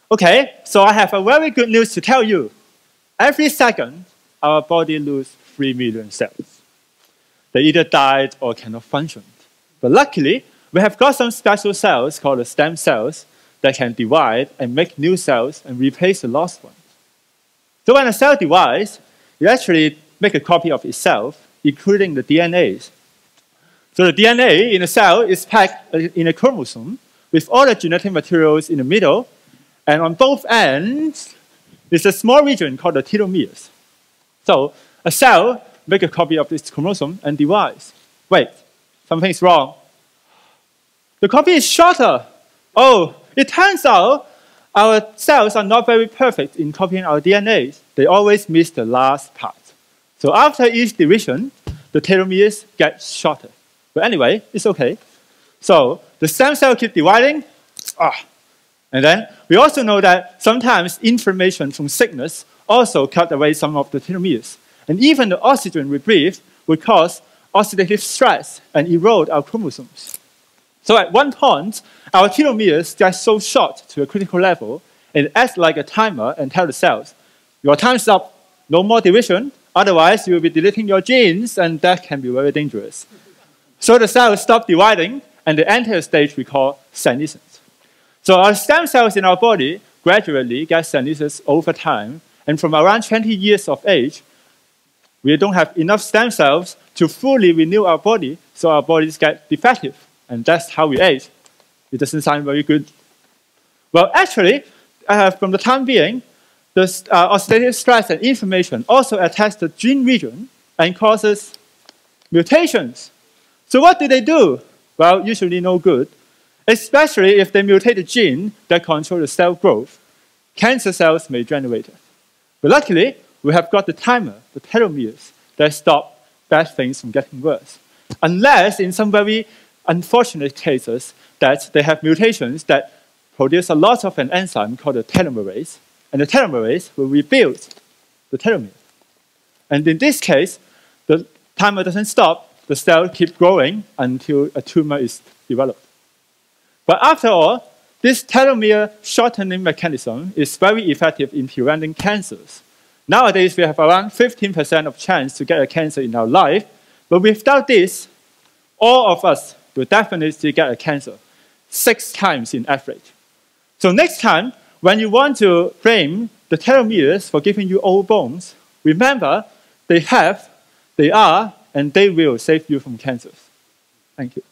Okay, so I have a very good news to tell you. Every second, our body loses 3 million cells. They either died or cannot function. But luckily, we have got some special cells called the stem cells that can divide and make new cells and replace the lost ones. So when a cell divides, you actually make a copy of itself, including the DNAs. So the DNA in a cell is packed in a chromosome with all the genetic materials in the middle, and on both ends is a small region called the telomeres. So a cell makes a copy of its chromosome and divides. Wait, something's wrong. The copy is shorter. Oh, it turns out our cells are not very perfect in copying our DNA. They always miss the last part. So after each division, the telomeres get shorter. But anyway, it's okay. So the stem cell keeps dividing. And then we also know that sometimes inflammation from sickness also cut away some of the telomeres. And even the oxygen we breathe will cause oxidative stress and erode our chromosomes. So at one point, our telomeres get so short to a critical level, and it acts like a timer and tells the cells, your time's up, no more division, otherwise you will be deleting your genes, and that can be very dangerous. So the cells stop dividing, and they enter a stage we call senescence. So our stem cells in our body gradually get senescence over time, and from around 20 years of age, we don't have enough stem cells to fully renew our body, so our bodies get defective. And that's how we age. It doesn't sound very good. Well, actually, from the time being, the oxidative stress and inflammation also attacks the gene region and causes mutations. So what do they do? Well, usually no good, especially if they mutate the gene that controls the cell growth. Cancer cells may generate it. But luckily, we have got the timer, the telomeres, that stop bad things from getting worse. Unless in some very unfortunate cases that they have mutations that produce a lot of an enzyme called the telomerase, and the telomerase will rebuild the telomere. And in this case, the timer doesn't stop, the cell keeps growing until a tumor is developed. But after all, this telomere shortening mechanism is very effective in preventing cancers. Nowadays, we have around 15% of chance to get a cancer in our life, but without this, all of us will definitely get a cancer, 6 times in average. So next time, when you want to blame the telomeres for giving you old bones, remember they have, they are, and they will save you from cancers. Thank you.